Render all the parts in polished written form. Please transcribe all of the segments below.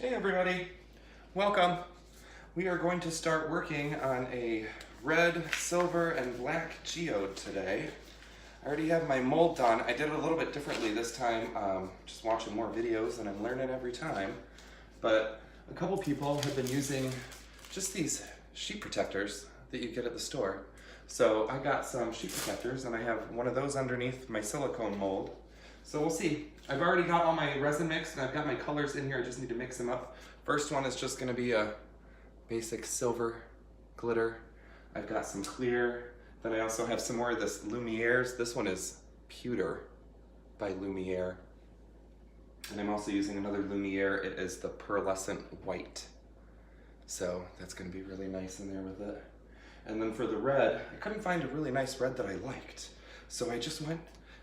Hey everybody, welcome. We are going to start working on a red, silver, and black geode today. I already have my mold done. I did it a little bit differently this time, just watching more videos and I'm learning every time. But a couple people have been using just these sheet protectors that you get at the store. So I got some sheet protectors and I have one of those underneath my silicone mold. So we'll see. I've already got all my resin mixed and I've got my colors in here. I just need to mix them up. First one is just gonna be a basic silver glitter. I've got some clear. Then I also have some more of this Lumiere's. This one is Pewter by Lumiere. And I'm also using another Lumiere. It is the pearlescent white. So that's gonna be really nice in there with it. And then for the red, I couldn't find a really nice red that I liked. So I just went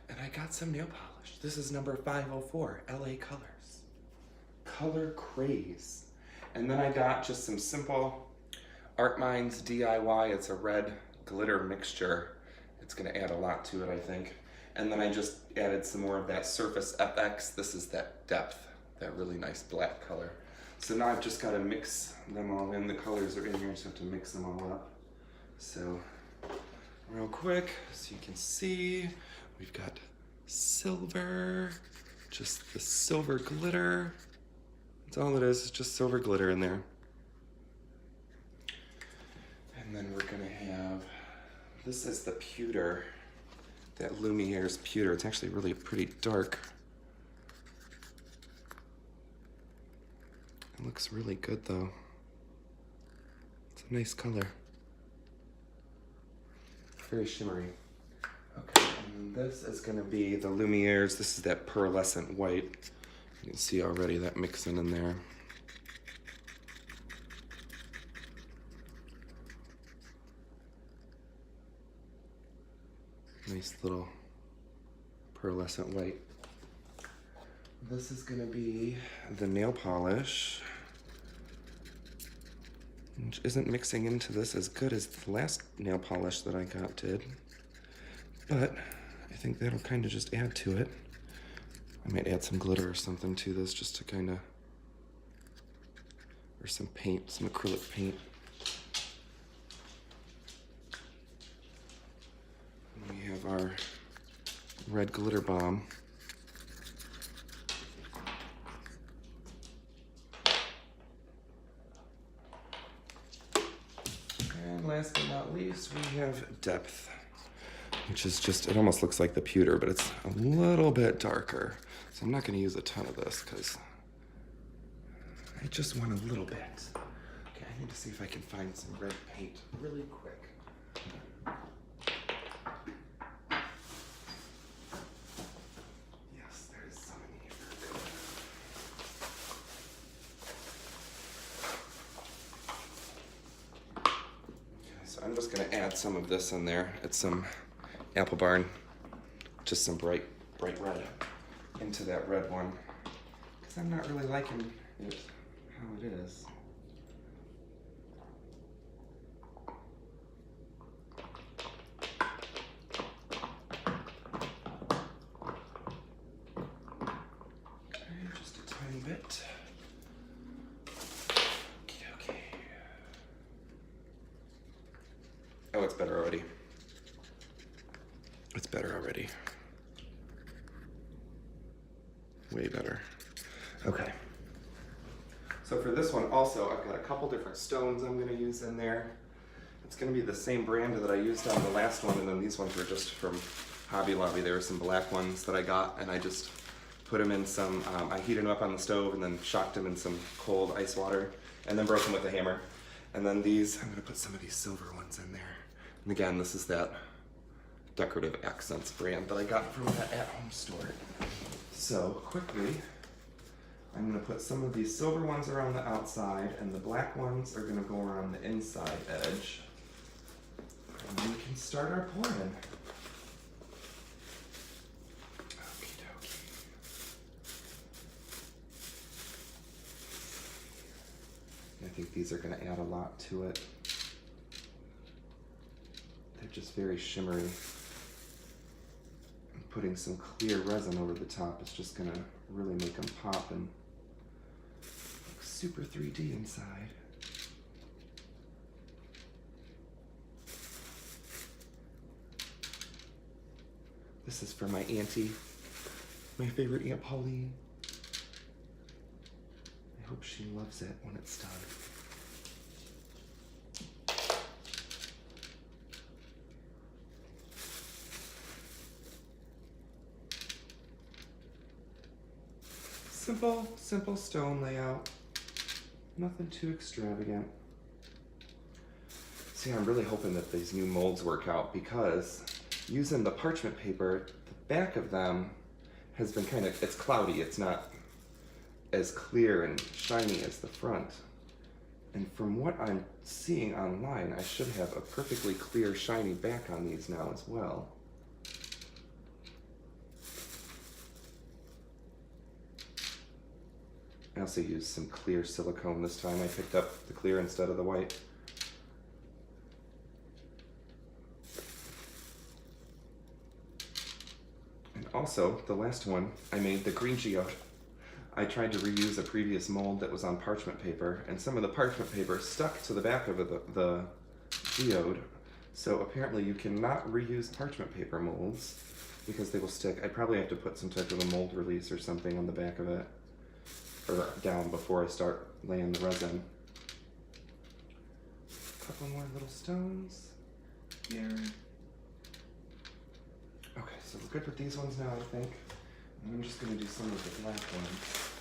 and I got some nail polish. This is number 504, LA Colors. Color Craze. And then I got just some simple Art Minds DIY. It's a red glitter mixture. It's gonna add a lot to it, I think. And then I just added some more of that Surface FX. This is that depth, that really nice black color. So now I've just gotta mix them all in. The colors are in here, so I have to mix them all up. So, real quick, so you can see, we've got silver, just the silver glitter. That's all it is, it's just silver glitter in there. And then we're gonna have, this is the pewter, that Lumiere's pewter. It's actually really pretty dark. It looks really good though. It's a nice color. Very shimmery. Okay, and this is gonna be the Lumiere's. This is that pearlescent white. You can see already that mixing in there. Nice little pearlescent white. This is gonna be the nail polish, which isn't mixing into this as good as the last nail polish that I got did. But I think that'll kind of just add to it. I might add some glitter or something to this just to kind of, or some paint, some acrylic paint. And we have our red glitter bomb. And last but not least, we have depth, which is just, it almost looks like the pewter, but it's a little bit darker. So I'm not gonna use a ton of this because I just want a little bit. Okay, I need to see if I can find some red paint really quick. Yes, there is some in here. Okay, so I'm just gonna add some of this in there. It's some Apple Barn, just some bright red into that red one, because I'm not really liking it how it is. Okay, just a tiny bit. Okay. Oh, it's better already. It's better already. Way better. Okay. So for this one also, I've got a couple different stones I'm gonna use in there. It's gonna be the same brand that I used on the last one, and then these ones were just from Hobby Lobby. There were some black ones that I got, and I just put them in some, I heated them up on the stove and then shocked them in some cold ice water, and then broke them with a hammer. And then these, I'm gonna put some of these silver ones in there. And again, this is that Decorative Accents brand that I got from that at-home store. So quickly, I'm gonna put some of these silver ones around the outside and the black ones are gonna go around the inside edge. And we can start our pouring. Okie dokie. I think these are gonna add a lot to it. They're just very shimmery. Putting some clear resin over the top is just gonna really make them pop and look super 3D inside. This is for my auntie, my favorite Aunt Pauline. I hope she loves it when it's done. Simple stone layout. Nothing too extravagant. See, I'm really hoping that these new molds work out because using the parchment paper, the back of them has been it's cloudy. It's not as clear and shiny as the front. And from what I'm seeing online, I should have a perfectly clear, shiny back on these now as well. I also used some clear silicone this time. I picked up the clear instead of the white. And also, the last one, I made the green geode. I tried to reuse a previous mold that was on parchment paper, and some of the parchment paper stuck to the back of the geode. So apparently you cannot reuse parchment paper molds because they will stick. I probably have to put some type of a mold release or something on the back of it, or down before I start laying the resin. A couple more little stones here. Okay, so we're good with these ones now, I think. And I'm just going to do some of the black ones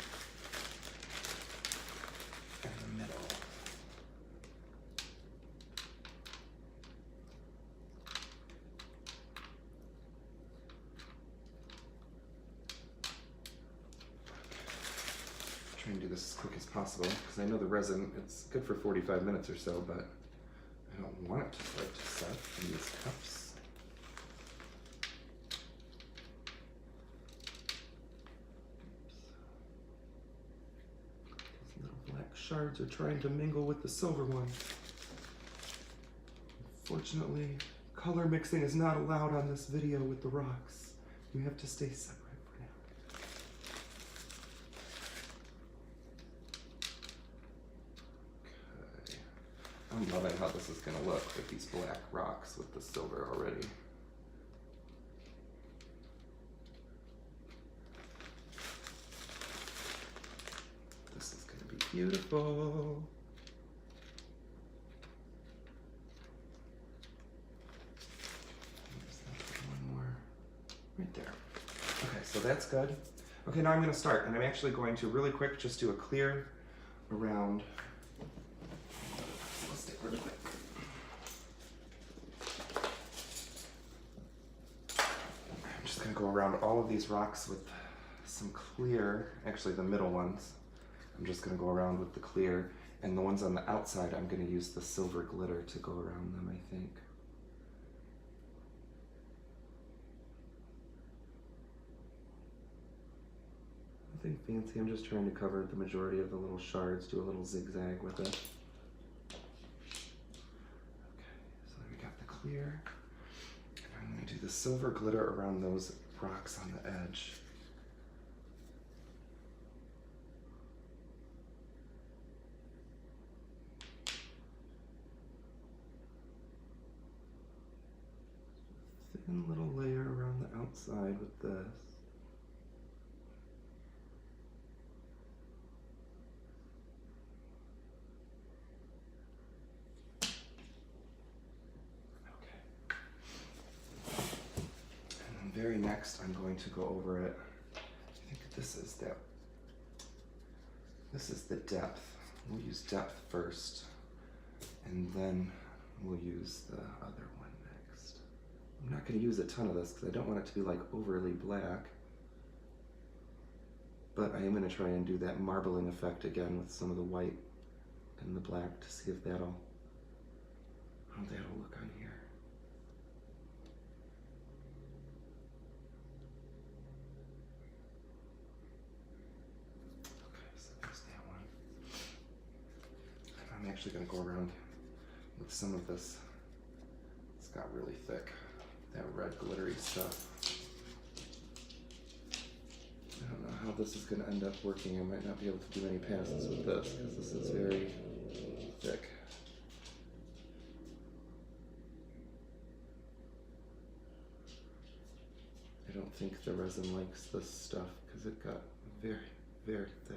in the middle. Try and do this as quick as possible because I know the resin, it's good for 45 minutes or so, but I don't want it to start to set in these cups. These little black shards are trying to mingle with the silver ones. Unfortunately, color mixing is not allowed on this video with the rocks. You have to stay separate. I'm loving how this is going to look with these black rocks with the silver already. This is going to be beautiful. One more right there. Okay, so that's good. Okay, now I'm going to start, and I'm actually going to really quick just do a clear around. Really quick. I'm just going to go around all of these rocks with some clear, actually the middle ones. I'm just going to go around with the clear, and the ones on the outside I'm going to use the silver glitter to go around them, I think. Nothing fancy, I'm just trying to cover the majority of the little shards, do a little zigzag with it. Clear. And I'm going to do the silver glitter around those rocks on the edge. Thin little layer around the outside with this. Very next, I'm going to go over it. I think this is the depth. We'll use depth first, and then we'll use the other one next. I'm not going to use a ton of this because I don't want it to be like overly black, but I am going to try and do that marbling effect again with some of the white and the black to see if how that'll look on here. I'm actually going to go around with some of this. It's got really thick, that red glittery stuff. I don't know how this is going to end up working. I might not be able to do any passes with this because this is very thick. I don't think the resin likes this stuff because it got very, very thick.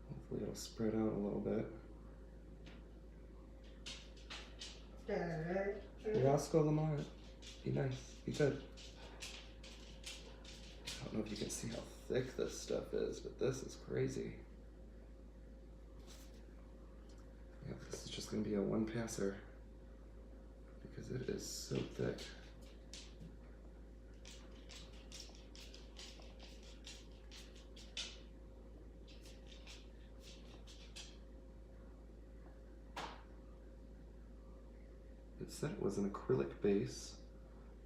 Hopefully it'll spread out a little bit. Roscoe Lamont, be nice, be good. I don't know if you can see how thick this stuff is, but this is crazy. Yeah, this is just going to be a one passer because it is so thick. It said it was an acrylic base,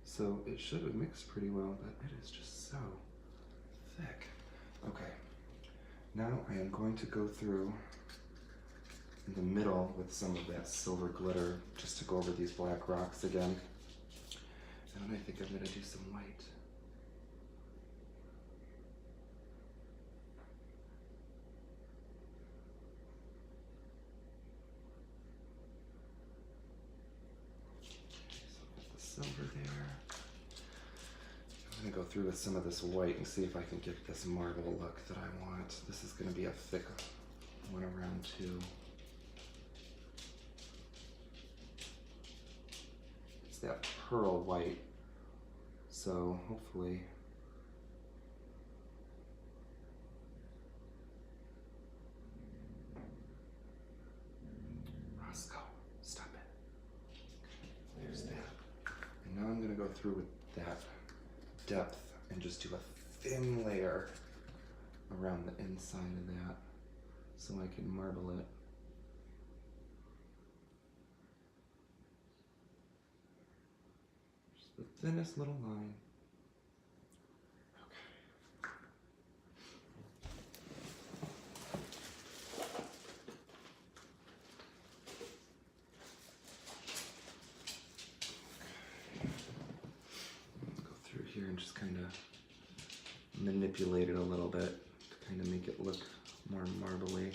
so it should have mixed pretty well, but it is just so thick. Okay, now I am going to go through in the middle with some of that silver glitter just to go over these black rocks again. And then I think I'm going to do some white. Silver there. I'm going to go through with some of this white and see if I can get this marble look that I want. This is going to be a thick one around too. It's that pearl white, so hopefully Roscoe, stop it. There's that. And now I'm going to go through with that depth and just do a thin layer around the inside of that so I can marble it. Just the thinnest little line. Here and just kind of manipulate it a little bit to kind of make it look more marbly.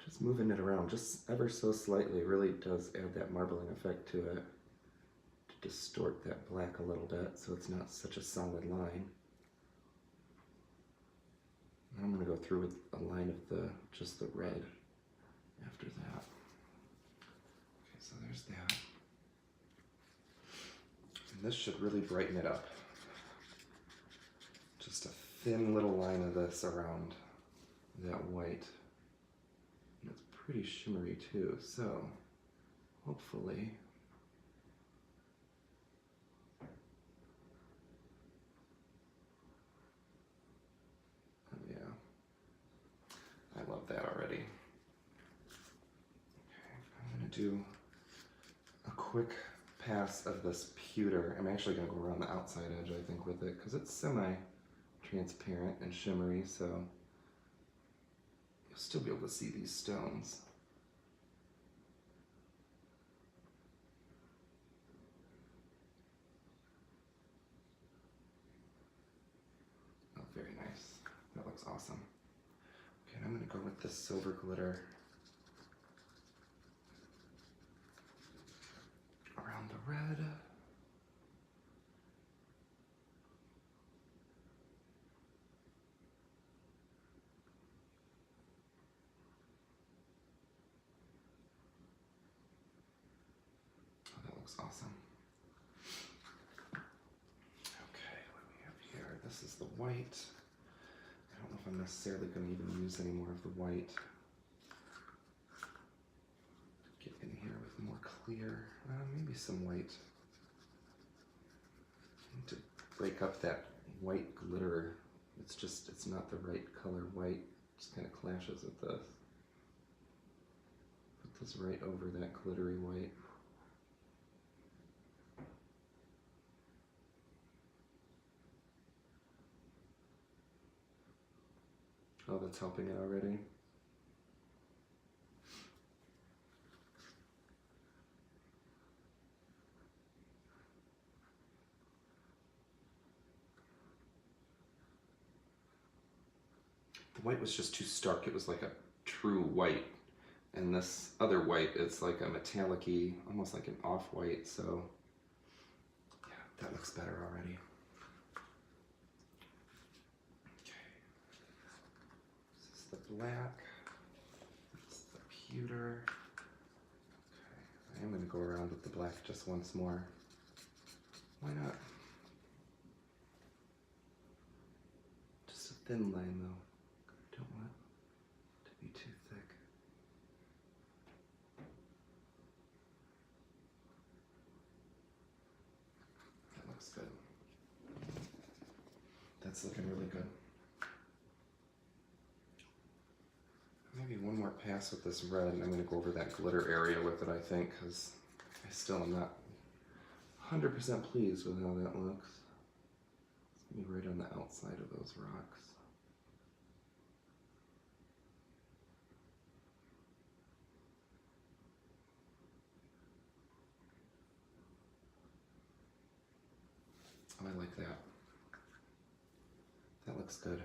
Just moving it around just ever so slightly really does add that marbling effect to it, to distort that black a little bit so it's not such a solid line. And I'm going to go through with a line of just the red after that. Okay, so there's that. And this should really brighten it up. Just a thin little line of this around that white. Pretty shimmery too, so hopefully oh yeah, I love that already. Okay, I'm gonna do a quick pass of this pewter. I'm actually gonna go around the outside edge I think with it because it's semi-transparent and shimmery, so you'll still be able to see these stones. Oh, very nice. That looks awesome. Okay, and I'm going to go with this silver glitter around the red. Awesome. Okay, what do we have here? This is the white. I don't know if I'm necessarily going to even use any more of the white. Get in here with more clear, maybe some white. I need to break up that white glitter. It's not the right color white. It just kind of clashes with this. Put is right over that glittery white. Oh, that's helping it already. The white was just too stark. It was like a true white. And this other white is like a metallic-y, almost like an off-white, so yeah, that looks better already. Okay. This is the black. This is the pewter. Okay. I am going to go around with the black just once more. Why not? Just a thin line though. Don't want it to be too thick. That looks good. That's looking really good. Maybe one more pass with this red, and I'm going to go over that glitter area with it, I think, because I still am not 100% pleased with how that looks. It's going to be right on the outside of those rocks. Oh, I like that. That looks good.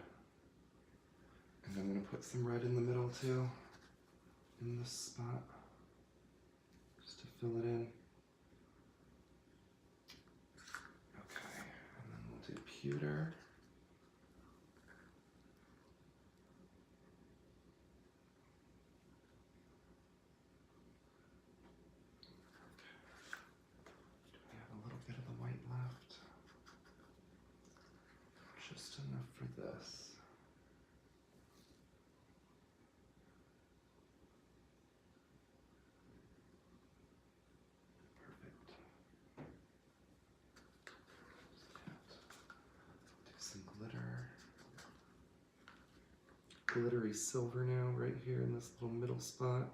And I'm going to put some red in the middle too, in this spot, just to fill it in. Okay, and then we'll do pewter. Do we have a little bit of the white left? Just enough for this. Glittery silver now, right here in this little middle spot.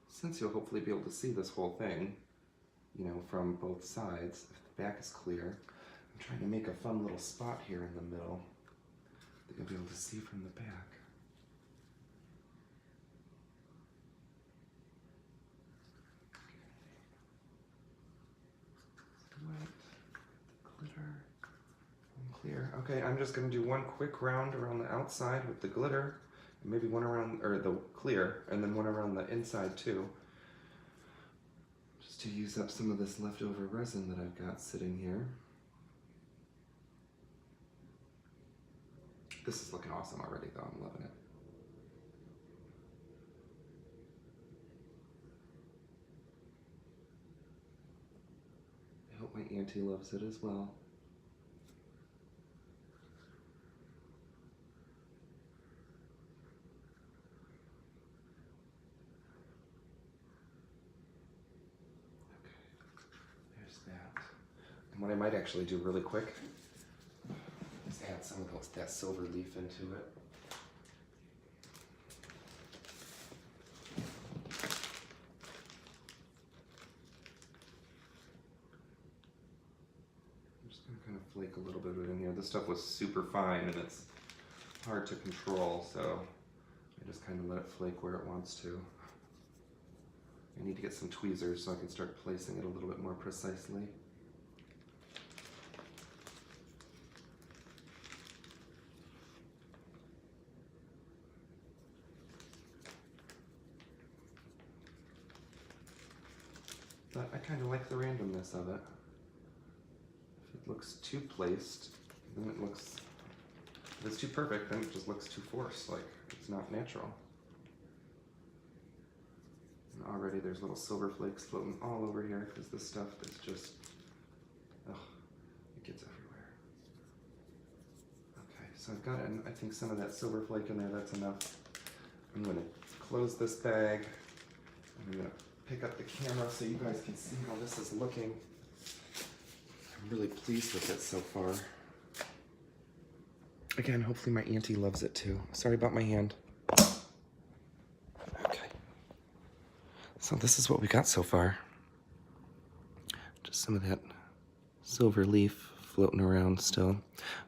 Since you'll hopefully be able to see this whole thing, you know, from both sides, if the back is clear, I'm trying to make a fun little spot here in the middle that you'll be able to see from the back. White, glitter. Clear. Okay, I'm just going to do one quick round around the outside with the glitter, and maybe one around, or the clear, and then one around the inside too, just to use up some of this leftover resin that I've got sitting here. This is looking awesome already though, I'm loving it. I hope my auntie loves it as well. What I might actually do really quick is add some of that silver leaf into it. I'm just going to kind of flake a little bit of it in here. This stuff was super fine and it's hard to control, so I just kind of let it flake where it wants to. I need to get some tweezers so I can start placing it a little bit more precisely. But I kind of like the randomness of it. If it looks too placed, then it looks, if it's too perfect, then it just looks too forced, like it's not natural. And already there's little silver flakes floating all over here because this stuff is just, ugh, it gets everywhere. Okay, so I've got, I think some of that silver flake in there, that's enough. I'm gonna close this bag, and I'm gonna pick up the camera so you guys can see how this is looking. I'm really pleased with it so far. Again, hopefully my auntie loves it too. Sorry about my hand. So this is what we got so far. Just some of that silver leaf floating around still.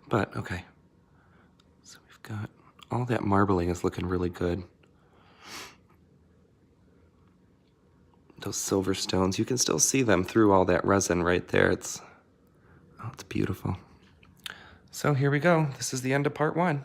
But, okay. So we've got all that marbling is looking really good. Those silver stones, you can still see them through all that resin right there. It's beautiful. So here we go. This is the end of part 1.